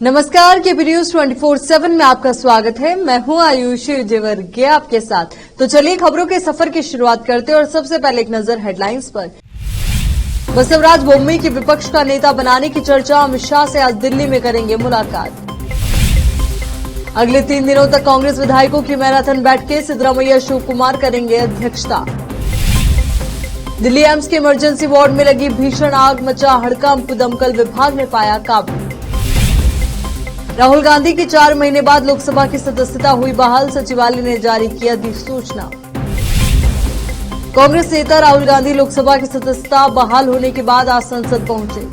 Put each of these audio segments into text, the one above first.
नमस्कार, KP news 24/7 में आपका स्वागत है। मैं हूं आयुषी विजयवर्गीय आपके साथ। तो चलिए खबरों के सफर की शुरुआत करते हैं और सबसे पहले एक नजर हेडलाइंस पर। बसवराज बोम्मई की विपक्ष का नेता बनाने की चर्चा, अमित शाह से आज दिल्ली में करेंगे मुलाकात। अगले 3 दिनों तक कांग्रेस विधायकों की मैराथन बैठकें, सिद्धरामैया शिव कुमार करेंगे अध्यक्षता। दिल्ली एम्स के इमरजेंसी वार्ड में लगी भीषण आग, मचा हड़कंप, दमकल विभाग ने पाया काबू। राहुल गांधी की 4 महीने बाद लोकसभा की सदस्यता हुई बहाल, सचिवालय ने जारी किया अधिसूचना। कांग्रेस नेता राहुल गांधी लोकसभा की सदस्यता बहाल होने के बाद आज संसद पहुंचे।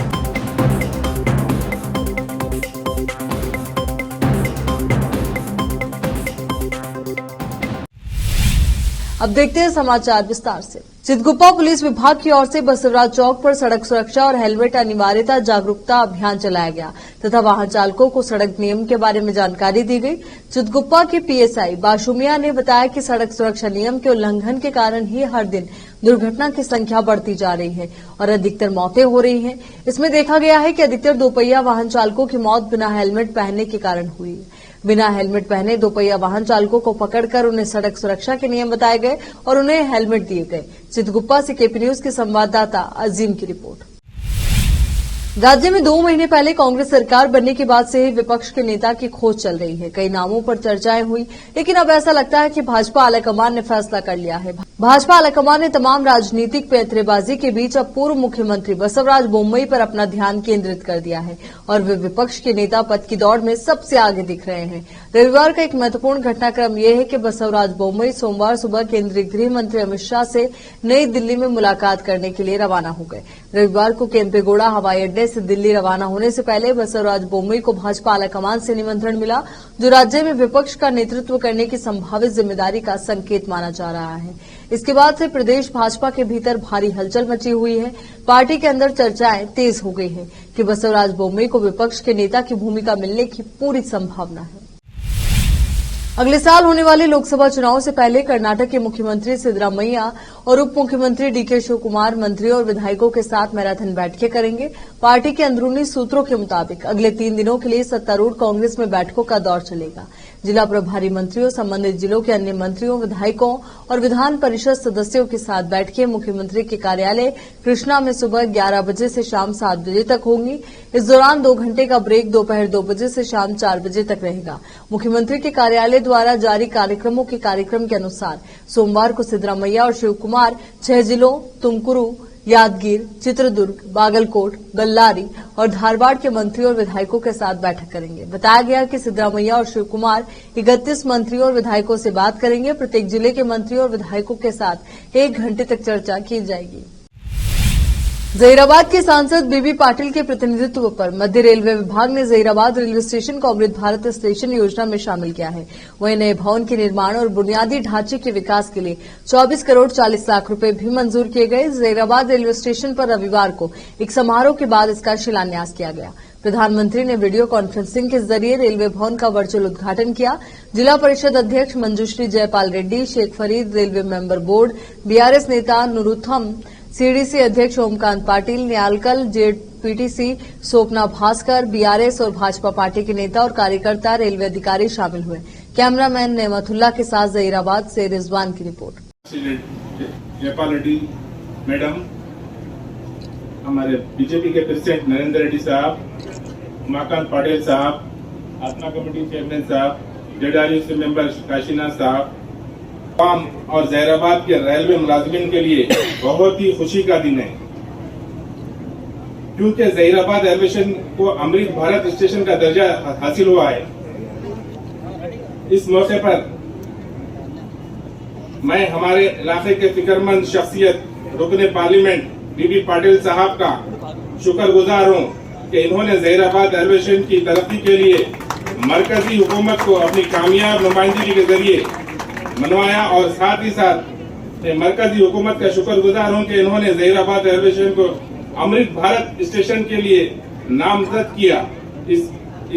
अब देखते हैं समाचार विस्तार से। चितगुप्पा पुलिस विभाग की ओर से बसवराज चौक पर सड़क सुरक्षा और हेलमेट अनिवार्यता जागरूकता अभियान चलाया गया तथा वाहन चालकों को सड़क नियम के बारे में जानकारी दी गई। चितगुप्पा के पीएसआई बाशुमिया ने बताया कि सड़क सुरक्षा नियम के उल्लंघन के कारण ही हर दिन दुर्घटना की संख्या बढ़ती जा रही है और अधिकतर मौतें हो रही हैं। इसमें देखा गया है कि अधिकतर दोपहिया वाहन चालकों की मौत बिना हेलमेट पहनने के कारण हुई है। बिना हेलमेट पहने दोपहिया वाहन चालकों को पकड़कर उन्हें सड़क सुरक्षा के नियम बताए गए और उन्हें हेलमेट दिए गए। चितगुप्पा से केपी न्यूज के संवाददाता अजीम की रिपोर्ट। राज्य में 2 महीने पहले कांग्रेस सरकार बनने के बाद से ही विपक्ष के नेता की खोज चल रही है। कई नामों पर चर्चाएं हुई, लेकिन अब ऐसा लगता है कि भाजपा आलाकमान ने फैसला कर लिया है। भाजपा आलाकमान ने तमाम राजनीतिक पैंतरेबाजी के बीच अब पूर्व मुख्यमंत्री बसवराज बोम्मई पर अपना ध्यान केंद्रित कर दिया है और वे विपक्ष के नेता पद की दौड़ में सबसे आगे दिख रहे हैं। रविवार का एक महत्वपूर्ण घटनाक्रम यह है कि बसवराज बोम्मई सोमवार सुबह केंद्रीय गृह मंत्री अमित शाह से नई दिल्ली में मुलाकात करने के लिए रवाना हो गए। रविवार को केम्पेगौड़ा हवाई अड्डे से दिल्ली रवाना होने से पहले बसवराज बोम्मई को भाजपा आलाकमान से निमंत्रण मिला, जो राज्य में विपक्ष का नेतृत्व करने की संभावित जिम्मेदारी का संकेत माना जा रहा है। इसके बाद से प्रदेश भाजपा के भीतर भारी हलचल मची हुई है। पार्टी के अंदर चर्चाएं तेज हो गई है कि बसवराज बोम्मई को विपक्ष के नेता की भूमिका मिलने की पूरी संभावना है। अगले साल होने वाले लोकसभा चुनाव से पहले कर्नाटक के मुख्यमंत्री सिद्धरामैया और उप मुख्यमंत्री डीके शिव कुमार मंत्रियों और विधायकों के साथ मैराथन बैठकें करेंगे। पार्टी के अंदरूनी सूत्रों के मुताबिक अगले 3 दिनों के लिए सत्तारूढ़ कांग्रेस में बैठकों का दौर चलेगा। जिला प्रभारी मंत्रियों, संबंधित जिलों के अन्य मंत्रियों, विधायकों और विधान परिषद सदस्यों के साथ बैठकें मुख्यमंत्री के कार्यालय कृष्णा में सुबह 11 बजे से शाम 7 बजे तक होंगी। इस दौरान 2 घंटे का ब्रेक दोपहर 2 बजे से शाम 4 बजे तक रहेगा। मुख्यमंत्री के कार्यालय द्वारा जारी कार्यक्रमों के कार्यक्रम के अनुसार सोमवार को सिद्धरामैया और शिव कुमार 6 जिलों तुमकुरू, यादगीर, चित्रदुर्ग, बागलकोट, बल्लारी और धारवाड़ के मंत्रियों और विधायकों के साथ बैठक करेंगे। बताया गया कि सिद्धरामैया और शिव कुमार 31 मंत्रियों और विधायकों से बात करेंगे। प्रत्येक जिले के मंत्रियों और विधायकों के साथ 1 घंटे तक चर्चा की जाएगी। जहीराबाद के सांसद बीबी पाटिल के प्रतिनिधित्व पर मध्य रेलवे विभाग ने जहीराबाद रेलवे स्टेशन को अमृत भारत स्टेशन योजना में शामिल किया है। वहीं नए भवन के निर्माण और बुनियादी ढांचे के विकास के लिए 24 करोड़ 40 लाख रुपए भी मंजूर किए गए। जहीराबाद रेलवे स्टेशन पर रविवार को एक समारोह के बाद इसका शिलान्यास किया गया। प्रधानमंत्री ने वीडियो कॉन्फ्रेंसिंग के जरिए रेलवे भवन का वर्चुअल उद्घाटन किया। जिला परिषद अध्यक्ष Manjushree Jaipal Reddy, Sheikh Farid, railway member board, BRS नेता नुरुथम, सीडीसी अध्यक्ष ओमकांत पाटिल, न्यालकल जेडपीटीसी स्वप्ना भास्कर, बीआरएस और भाजपा पार्टी के नेता और कार्यकर्ता, रेलवे अधिकारी शामिल हुए। कैमरामैन नेमतुल्ला के साथ जहीराबाद से रिजवान की रिपोर्ट। जयपाल रेड्डी मैडम, हमारे बीजेपी के प्रेसिडेंट नरेंद्र रेड्डी साहब, उमाकांत पाटिल साहब, आत्मा कमेटी चेयरमैन साहब, जेडआरयू मेंबर काशीनाथ साहब और जहीराबाद के रेलवे मुलाजिमीन के लिए बहुत ही खुशी का दिन है, क्योंकि जहीराबाद रेलवे स्टेशन को अमृत भारत स्टेशन का दर्जा हासिल हुआ है। इस मौके पर मैं हमारे इलाके के फिक्रमंद शख्सियत रुकने पार्लियामेंट बीबी पाटिल साहब का शुक्रगुजार हूं कि इन्होंने जहीराबाद रेलवे स्टेशन की तरक्की के लिए मरकजी हुकूमत को अपनी कामयाब नुमाइंदगी के जरिए मनवाया और साथ ही साथ मरकजी हुकूमत का शुक्रगुजार हूं कि इन्होंने जहीराबाद रेलवे स्टेशन को अमृत भारत स्टेशन के लिए नामजद किया। इस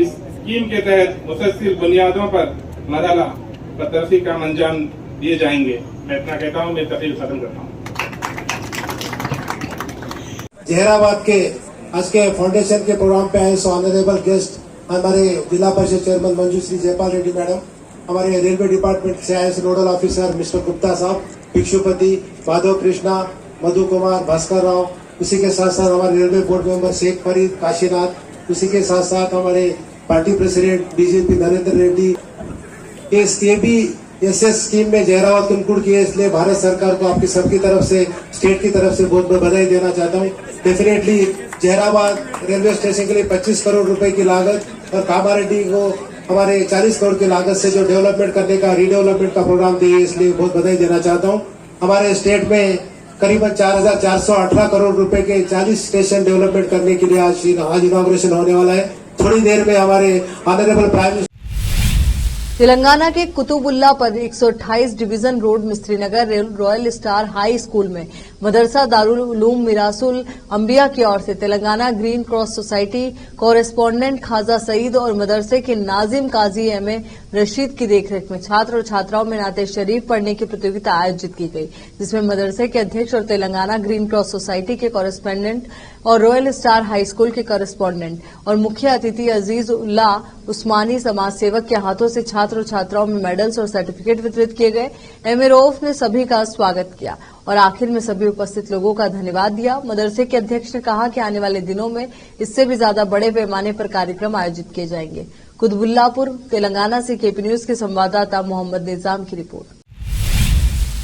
स्कीम के तहत मुसलसल बुनियादों पर मरहला तरक्की का अंजाम दिए जाएंगे। मैं इतना कहता हूं, मैं तकरीर खत्म करता हूं। जहीराबाद के आज के फाउंडेशन के प्रोग्राम पे आए सो ऑनरेबल गेस्ट हमारे जिला परिषद चेयरमैन मंजूश्री जयपाल रेड्डी मैडम, हमारे रेलवे डिपार्टमेंट से आए नोडल ऑफिसर मिस्टर गुप्ता साहब, भिक्षुपति, माधव कृष्णा, मधु कुमार, भास्कर राव, उसी के साथ साथ हमारे railway board member Sheikh Farid, Kashinath, उसी के साथ साथ हमारे party president BJP Narendra Reddy. ये भी एसएस स्कीम में जहरावत कुनकुड़ की है, इसलिए भारत सरकार को आपकी सबकी तरफ से, स्टेट की तरफ से बहुत बहुत बधाई देना चाहता हूँ। डेफिनेटली जहराबाद रेलवे स्टेशन के लिए 25 करोड़ रुपए की लागत और कामारेड्डी को हमारे 40 करोड़ की लागत से जो डेवलपमेंट करने का, रीडेवलपमेंट का प्रोग्राम दिए, इसलिए बहुत बधाई देना चाहता हूँ। हमारे स्टेट में करीबन 4,418 करोड़ रुपए के 40 स्टेशन डेवलपमेंट करने के लिए आज इनॉग्रेशन होने वाला है। थोड़ी देर में हमारे ऑनरेबल प्राइम मिनिस्टर तेलंगाना के कुतुबुल्ला पर 128 division road Mistrinagar royal star high school में मदरसा दारुल उलूम मिरासुल अंबिया की ओर से Telangana green cross society correspondent Khaja Saeed और मदरसे के नाजिम काजी एम ए रशीद की देखरेख में छात्र और छात्राओं में नाते शरीफ पढ़ने की प्रतियोगिता आयोजित की गई, जिसमें मदरसे के अध्यक्ष और तेलंगाना ग्रीन क्रॉस सोसाइटी के कॉरेस्पॉन्डेंट और रॉयल स्टार हाई स्कूल के कॉरेस्पॉन्डेंट और मुख्य अतिथि अजीज उल्लाह उस्मानी समाज सेवक के हाथों से छात्र और छात्राओं में मेडल्स और सर्टिफिकेट वितरित किए गए। एम ए रऊफ ने सभी का स्वागत किया और आखिर में सभी उपस्थित लोगों का धन्यवाद दिया। मदरसे के अध्यक्ष ने कहा कि आने वाले दिनों में इससे भी ज्यादा बड़े पैमाने पर कार्यक्रम आयोजित किए जाएंगे। कुतुबुल्लापुर तेलंगाना से केपी न्यूज के संवाददाता मोहम्मद निजाम की रिपोर्ट।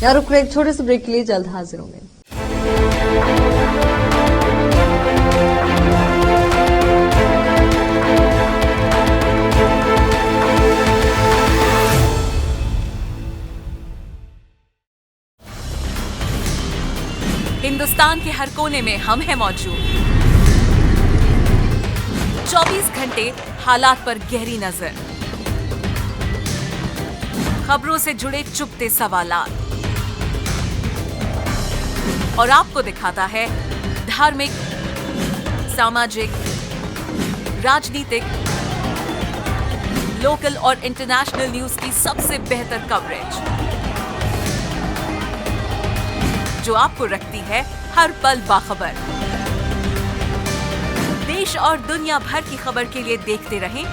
यहाँ रुक रहे एक छोटे से ब्रेक के लिए, जल्द हाजिर होंगे। हिंदुस्तान के हर कोने में हम हैं मौजूद। 24 घंटे हालात पर गहरी नजर, खबरों से जुड़े चुपते सवालात और आपको दिखाता है धार्मिक, सामाजिक, राजनीतिक, लोकल और इंटरनेशनल न्यूज की सबसे बेहतर कवरेज, जो आपको रखती है हर पल बाखबर। देश और दुनिया भर की खबर के लिए देखते रहें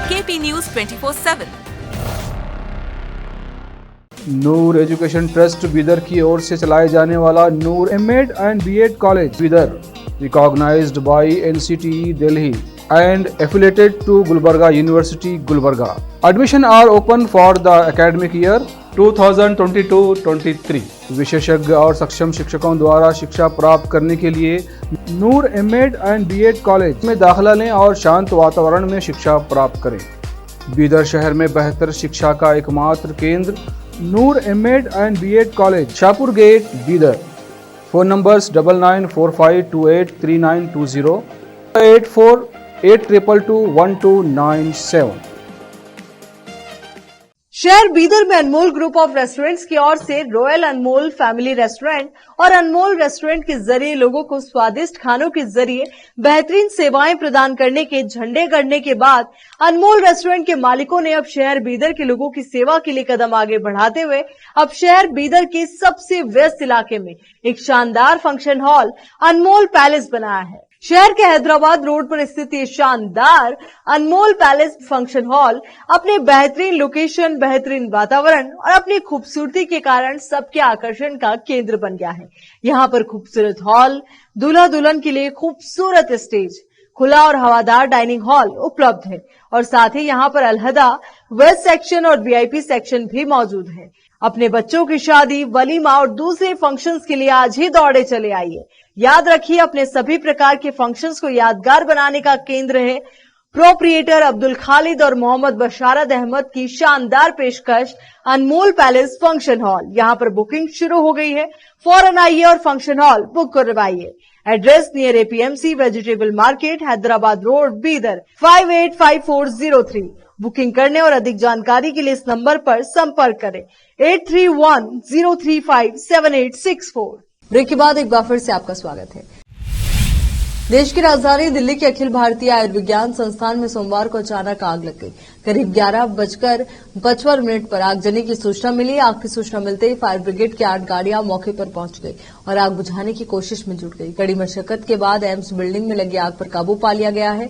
KP news 24/7। Noor education trust Bidar की ओर से चलाए जाने वाला Noor MEd and BEd college Bidar, recognised by NCTE Delhi and affiliated to Gulbarga University, Gulbarga. Admission are open for the academic year 2022-23. विशेषज्ञ और सक्षम शिक्षकों द्वारा शिक्षा प्राप्त करने के लिए नूर एमएड एंड बीएड कॉलेज में दाखिला लें और शांत वातावरण में शिक्षा प्राप्त करें। बीदर शहर में बेहतर शिक्षा का एकमात्र केंद्र Noor MEd and BEd college, Shahpur gate, Bidar. Phone numbers 9945283920 8482221297। शहर बीदर में अनमोल ग्रुप ऑफ रेस्टोरेंट्स की ओर से रॉयल अनमोल फैमिली रेस्टोरेंट और अनमोल रेस्टोरेंट के जरिए लोगों को स्वादिष्ट खानों के जरिए बेहतरीन सेवाएं प्रदान करने के झंडे गड़ने के बाद अनमोल रेस्टोरेंट के मालिकों ने अब शहर बीदर के लोगों की सेवा के लिए कदम आगे बढ़ाते हुए अब शहर बीदर के सबसे व्यस्त इलाके में एक शानदार फंक्शन हॉल अनमोल पैलेस बनाया है। शहर के हैदराबाद रोड पर स्थित ये शानदार अनमोल पैलेस फंक्शन हॉल अपने बेहतरीन लोकेशन, बेहतरीन वातावरण और अपनी खूबसूरती के कारण सबके आकर्षण का केंद्र बन गया है। यहाँ पर खूबसूरत हॉल, दूल्हा दुल्हन के लिए खूबसूरत स्टेज, खुला और हवादार डाइनिंग हॉल उपलब्ध है और साथ ही यहाँ पर अलहदा वेस्ट सेक्शन और वीआईपी सेक्शन भी मौजूद है। अपने बच्चों की शादी, वलीमा और दूसरे फंक्शंस के लिए आज ही दौड़े चले आइए। याद रखिए, अपने सभी प्रकार के फंक्शंस को यादगार बनाने का केंद्र है प्रोप्रिएटर अब्दुल खालिद और मोहम्मद बशारत अहमद की शानदार पेशकश अनमोल पैलेस फंक्शन हॉल। यहाँ पर बुकिंग शुरू हो गई है, फौरन आइए और फंक्शन हॉल बुक करवाइए। Address near APMC vegetable market, Hyderabad road, Bidar 585403। Booking करने और अधिक जानकारी के लिए इस नंबर पर संपर्क करें 8310357864। ब्रेक के बाद एक बार फिर से आपका स्वागत है। देश की राजधानी दिल्ली के अखिल भारतीय आयुर्विज्ञान संस्थान में सोमवार को अचानक आग लग गई। करीब 11:55 पर आगजनी की सूचना मिली। आग की सूचना मिलते ही फायर ब्रिगेड की 8 गाड़ियां मौके पर पहुंच गई और आग बुझाने की कोशिश में जुट गई। कड़ी मशक्कत के बाद एम्स बिल्डिंग में लगी आग पर काबू पा लिया गया है।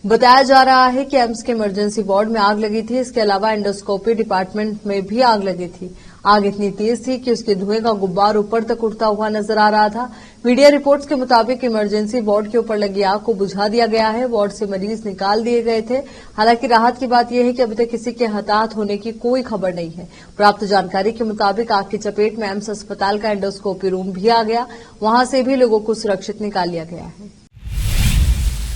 बताया जा रहा है कि एम्स के इमरजेंसी वार्ड में आग लगी थी। इसके अलावा एंडोस्कोपी डिपार्टमेंट में भी आग लगी थी। आग इतनी तेज थी कि उसके धुएं का गुब्बार ऊपर तक उड़ता हुआ नजर आ रहा था। मीडिया रिपोर्ट्स के मुताबिक इमरजेंसी वार्ड के ऊपर लगी आग को बुझा दिया गया है। वार्ड से मरीज निकाल दिए गए थे। हालांकि राहत की बात यह है कि अभी तक किसी के हताहत होने की कोई खबर नहीं है। प्राप्त जानकारी के मुताबिक आग की चपेट में एम्स अस्पताल का एंडोस्कोपी रूम भी आ गया। वहां से भी लोगों को सुरक्षित निकाल लिया गया है।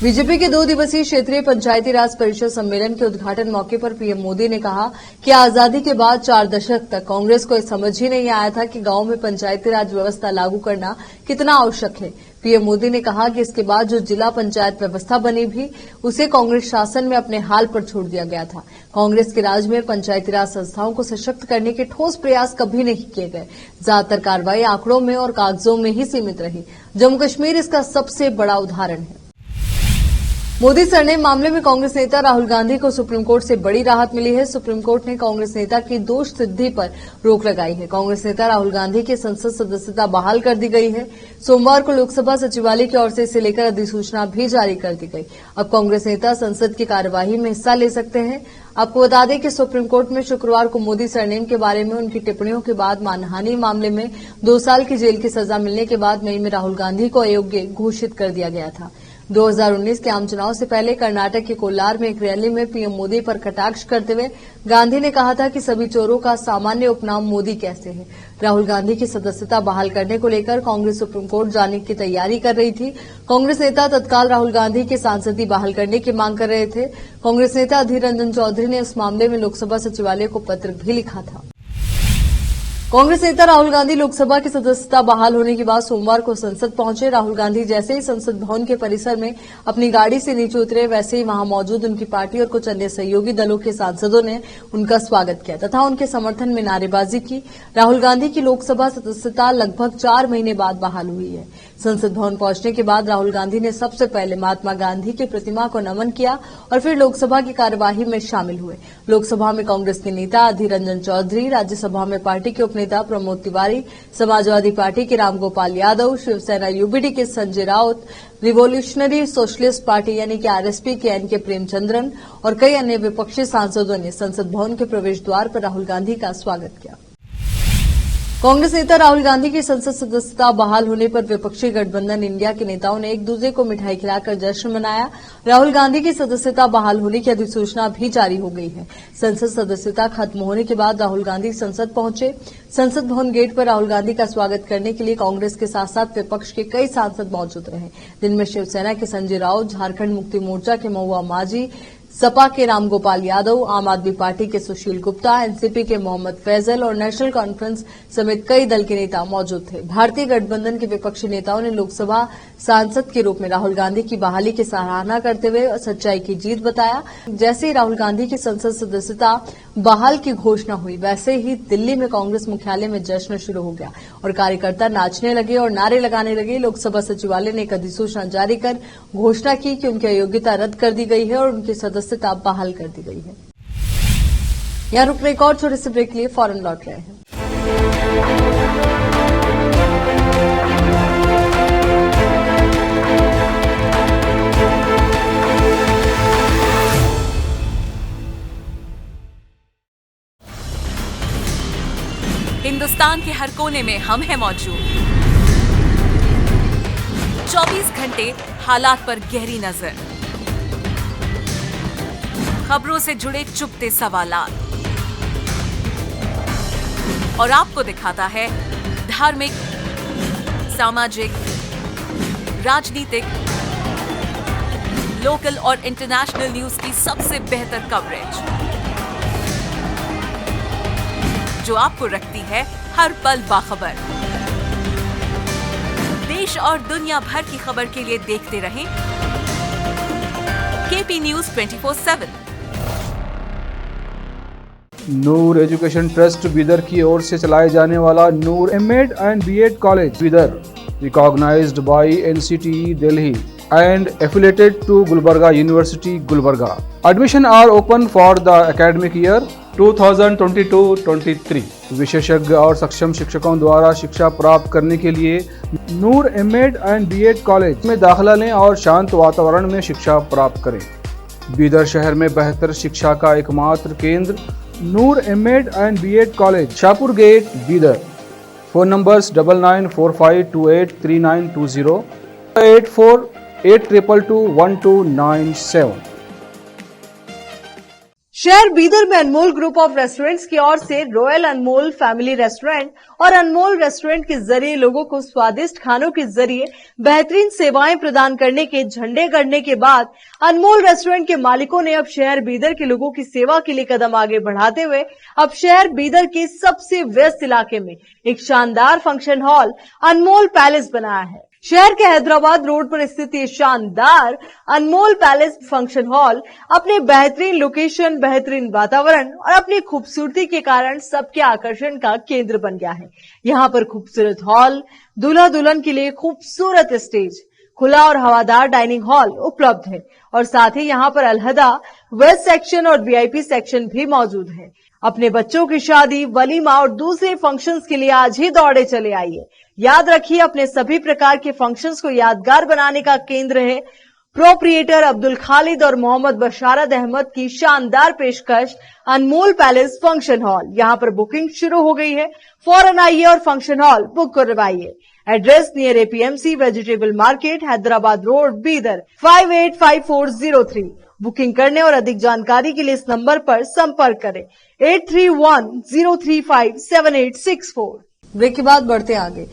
बीजेपी के 2 दिवसीय क्षेत्रीय पंचायती राज परिषद सम्मेलन के उद्घाटन मौके पर पीएम मोदी ने कहा कि आजादी के बाद 4 दशक तक कांग्रेस को समझ ही नहीं आया था कि गांव में पंचायती राज व्यवस्था लागू करना कितना आवश्यक है। पीएम मोदी ने कहा कि इसके बाद जो जिला पंचायत व्यवस्था बनी भी उसे कांग्रेस शासन में अपने हाल पर छोड़ दिया गया था। कांग्रेस के राज में पंचायती राज संस्थाओं को सशक्त करने के ठोस प्रयास कभी नहीं किए गए। ज्यादातर कार्रवाई आंकड़ों में और कागजों में ही सीमित रही। जम्मू कश्मीर इसका सबसे बड़ा उदाहरण है। मोदी सरनेम मामले में कांग्रेस नेता राहुल गांधी को सुप्रीम कोर्ट से बड़ी राहत मिली है। सुप्रीम कोर्ट ने कांग्रेस नेता की दोष सिद्धि पर रोक लगाई है। कांग्रेस नेता राहुल गांधी की संसद सदस्यता बहाल कर दी गई है। सोमवार को लोकसभा सचिवालय की ओर से इसे लेकर अधिसूचना भी जारी कर दी गई। अब कांग्रेस नेता संसद की कार्यवाही में हिस्सा ले सकते हैं। आपको बता दें कि सुप्रीम कोर्ट में शुक्रवार को मोदी सरनेम के बारे में उनकी टिप्पणियों के बाद मानहानि मामले में 2 साल की जेल की सजा मिलने के बाद मई में राहुल गांधी को अयोग्य घोषित कर दिया गया था। 2019 के आम चुनाव से पहले कर्नाटक के कोलार में एक रैली में पीएम मोदी पर कटाक्ष करते हुए गांधी ने कहा था कि सभी चोरों का सामान्य उपनाम मोदी कैसे है। राहुल गांधी की सदस्यता बहाल करने को लेकर कांग्रेस सुप्रीम कोर्ट जाने की तैयारी कर रही थी। कांग्रेस नेता तत्काल राहुल गांधी की सांसदी बहाल करने की मांग कर रहे थे। कांग्रेस नेता अधीर रंजन चौधरी ने इस मामले में लोकसभा सचिवालय को पत्र भी लिखा था। कांग्रेस नेता राहुल गांधी लोकसभा की सदस्यता बहाल होने के बाद सोमवार को संसद पहुंचे। राहुल गांधी जैसे ही संसद भवन के परिसर में अपनी गाड़ी से नीचे उतरे वैसे ही वहां मौजूद उनकी पार्टी और कुछ अन्य सहयोगी दलों के सांसदों ने उनका स्वागत किया तथा उनके समर्थन में नारेबाजी की। राहुल गांधी की लोकसभा सदस्यता लगभग 4 महीने बाद बहाल हुई है। संसद भवन पहुंचने के बाद राहुल गांधी ने सबसे पहले महात्मा गांधी की प्रतिमा को नमन किया और फिर लोकसभा की कार्यवाही में शामिल हुए। लोकसभा में कांग्रेस के नेता अधीर रंजन चौधरी, राज्यसभा में पार्टी के उपनेता प्रमोद तिवारी, समाजवादी पार्टी के रामगोपाल यादव, शिवसेना यूबीडी के Sanjay Raut, revolutionary socialist party यानी कि आरएसपी के एनके प्रेमचंद्रन और कई अन्य विपक्षी सांसदों ने संसद भवन के प्रवेश द्वार पर राहुल गांधी का स्वागत किया। कांग्रेस नेता राहुल गांधी की संसद सदस्यता बहाल होने पर विपक्षी गठबंधन इंडिया के नेताओं ने एक दूसरे को मिठाई खिलाकर जश्न मनाया। राहुल गांधी की सदस्यता बहाल होने की अधिसूचना भी जारी हो गई है। संसद सदस्यता खत्म होने के बाद राहुल गांधी संसद पहुंचे। संसद भवन गेट पर राहुल गांधी का स्वागत करने के लिए कांग्रेस के साथ साथ विपक्ष के कई सांसद मौजूद रहे, जिनमें शिवसेना के संजय राउत, झारखंड मुक्ति मोर्चा के महुआ माझी, सपा के रामगोपाल यादव, आम आदमी पार्टी के सुशील गुप्ता, एनसीपी के मोहम्मद फैजल और नेशनल कॉन्फ्रेंस समेत कई दल के नेता मौजूद थे। भारतीय गठबंधन के विपक्षी नेताओं ने लोकसभा सांसद के रूप में राहुल गांधी की बहाली की सराहना करते हुए सच्चाई की जीत बताया। जैसे ही राहुल गांधी की संसद सदस्यता बहाल की घोषणा हुई वैसे ही दिल्ली में कांग्रेस मुख्यालय में जश्न शुरू हो गया और कार्यकर्ता नाचने लगे और नारे लगाने लगे। लोकसभा सचिवालय ने एक अधिसूचना जारी कर घोषणा की कि उनकी अयोग्यता रद्द कर दी गई है और उनकी सदस्यता बहाल कर दी गई है। यहाँ रुकने एक और छोटे से ब्रेक लिए फौरन लौट रहे हैं। हिंदुस्तान के हर कोने में हम हैं मौजूद। 24 घंटे हालात पर गहरी नजर, खबरों से जुड़े चुपते सवालात और आपको दिखाता है धार्मिक, सामाजिक, राजनीतिक, लोकल और इंटरनेशनल न्यूज की सबसे बेहतर कवरेज जो आपको रखती है हर पल बाखबर। देश और दुनिया भर की खबर के लिए देखते रहें KP news 24/7। Noor education trust Bidar की ओर से चलाए जाने वाला Noor MEd and BEd college Bidar, recognised by NCTE Delhi and affiliated to Gulbarga University, Gulbarga. Admission are open for the academic year 2022-23. विशेषज्ञ और सक्षम शिक्षकों द्वारा शिक्षा प्राप्त करने के लिए नूर एमएड एंड बीएड कॉलेज में दाखिला लें और शांत वातावरण में शिक्षा प्राप्त करें। बीदर शहर में बेहतर शिक्षा का एकमात्र केंद्र Noor MEd and BEd college, Shahpur gate, Bidar. Phone numbers 9945283920, 8482221297। शहर बीदर में अनमोल ग्रुप ऑफ रेस्टोरेंट्स की ओर से रॉयल अनमोल फैमिली रेस्टोरेंट और अनमोल रेस्टोरेंट के जरिए लोगों को स्वादिष्ट खानों के जरिए बेहतरीन सेवाएं प्रदान करने के झंडे गड़ने के बाद अनमोल रेस्टोरेंट के मालिकों ने अब शहर बीदर के लोगों की सेवा के लिए कदम आगे बढ़ाते हुए अब शहर बीदर के सबसे व्यस्त इलाके में एक शानदार फंक्शन हॉल अनमोल पैलेस बनाया है। शहर के हैदराबाद रोड पर स्थित ये शानदार अनमोल पैलेस फंक्शन हॉल अपने बेहतरीन लोकेशन, बेहतरीन वातावरण और अपनी खूबसूरती के कारण सबके आकर्षण का केंद्र बन गया है। यहाँ पर खूबसूरत हॉल, दूल्हा दुल्हन के लिए खूबसूरत स्टेज, खुला और हवादार डाइनिंग हॉल उपलब्ध है और साथ ही यहाँ पर अलहदा वेस्ट सेक्शन और वीआईपी सेक्शन भी मौजूद है। अपने बच्चों की शादी, वलीमा और दूसरे फंक्शंस के लिए आज ही दौड़े चले आइए। याद रखिए, अपने सभी प्रकार के फंक्शंस को यादगार बनाने का केंद्र है प्रोप्रिएटर अब्दुल खालिद और मोहम्मद बशारत अहमद की शानदार पेशकश अनमोल पैलेस फंक्शन हॉल। यहाँ पर बुकिंग शुरू हो गई है, फौरन आइए और फंक्शन हॉल बुक करवाइए। Address near APMC vegetable market, Hyderabad road, Bidar 585403। Booking करने और अधिक जानकारी के लिए इस नंबर पर संपर्क करें 8310357864। ब्रेक के बाद बढ़ते आगे।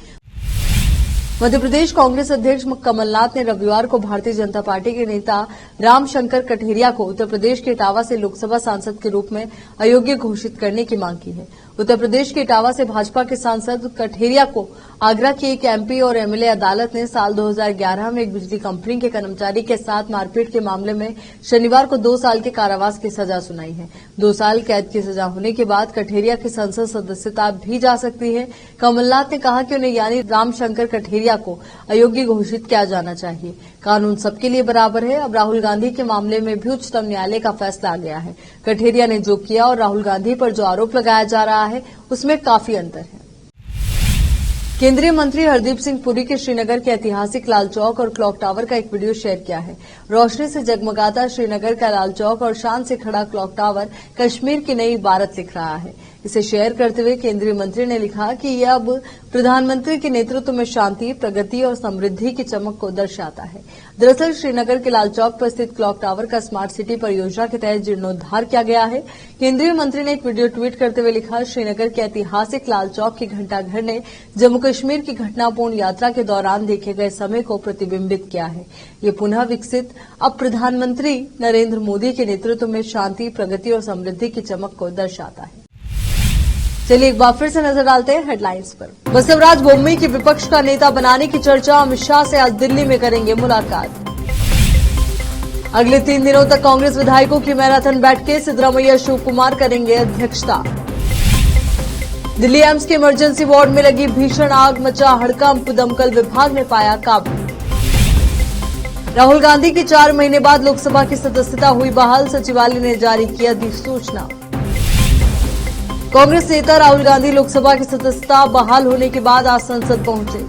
मध्य प्रदेश कांग्रेस अध्यक्ष कमलनाथ ने रविवार को भारतीय जनता पार्टी के नेता रामशंकर कठेरिया को उत्तर प्रदेश के इटावा से लोकसभा सांसद के रूप में अयोग्य घोषित करने की मांग की है। उत्तर प्रदेश के इटावा से भाजपा के सांसद कठेरिया को आगरा की एक एमपी और एमएलए अदालत ने साल 2011 में एक बिजली कंपनी के कर्मचारी के साथ मारपीट के मामले में शनिवार को 2 साल के कारावास की सजा सुनाई है। 2 साल कैद की सजा होने के बाद कठेरिया की संसद सदस्यता भी जा सकती है। कमलनाथ ने कहा कि उन्हें यानी रामशंकर कठेरिया को अयोग्य घोषित किया जाना चाहिए। कानून सबके लिए बराबर है। अब राहुल गांधी के मामले में भी उच्चतम न्यायालय का फैसला आ गया है। कठेरिया ने जो किया और राहुल गांधी पर जो आरोप लगाया जा रहा है उसमें काफी अंतर है। केंद्रीय मंत्री हरदीप सिंह पुरी के श्रीनगर के ऐतिहासिक लाल चौक और क्लॉक टावर का एक वीडियो शेयर किया है। रोशनी से जगमगाता श्रीनगर का लाल चौक और शान से खड़ा क्लॉक टावर कश्मीर की नई इबारत लिख रहा है। इसे शेयर करते हुए केंद्रीय मंत्री ने लिखा कि यह अब प्रधानमंत्री के नेतृत्व में शांति, प्रगति और समृद्धि की चमक को दर्शाता है। दरअसल श्रीनगर के लाल चौक पर स्थित क्लॉक टावर का स्मार्ट सिटी परियोजना के तहत जीर्णोद्धार किया गया है। केंद्रीय मंत्री ने एक वीडियो ट्वीट करते हुए लिखा, श्रीनगर के ऐतिहासिक लाल चौक की घंटाघर ने जम्मू कश्मीर की घटनापूर्ण यात्रा के दौरान देखे गए समय को प्रतिबिंबित किया है। ये पुनः विकसित अब प्रधानमंत्री नरेंद्र मोदी के नेतृत्व में शांति, प्रगति और समृद्धि की चमक को दर्शाता है। चलिए एक बार फिर से नजर डालते हैं हेडलाइंस पर। बसवराज बोम्मई की विपक्ष का नेता बनाने की चर्चा, अमित शाह से आज दिल्ली में करेंगे मुलाकात। अगले 3 दिनों तक कांग्रेस विधायकों की मैराथन बैठकें, सिद्धरामैया शिव कुमार करेंगे अध्यक्षता। दिल्ली एम्स के इमरजेंसी वार्ड में लगी भीषण आग, मचा हड़कंप, दमकल विभाग ने पाया काबू। राहुल गांधी की 4 महीने बाद लोकसभा की सदस्यता हुई बहाल, सचिवालय ने जारी किया अधिसूचना। कांग्रेस नेता राहुल गांधी लोकसभा की सदस्यता बहाल होने के बाद आज संसद पहुंचे।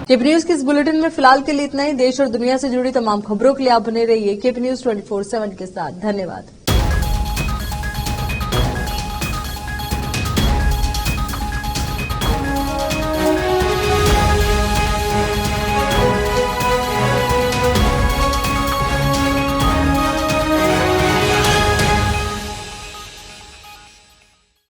केपी न्यूज के इस बुलेटिन में फिलहाल के लिए इतना ही। देश और दुनिया से जुड़ी तमाम खबरों के लिए आप बने रहिए केपी न्यूज 24/7 के साथ। धन्यवाद।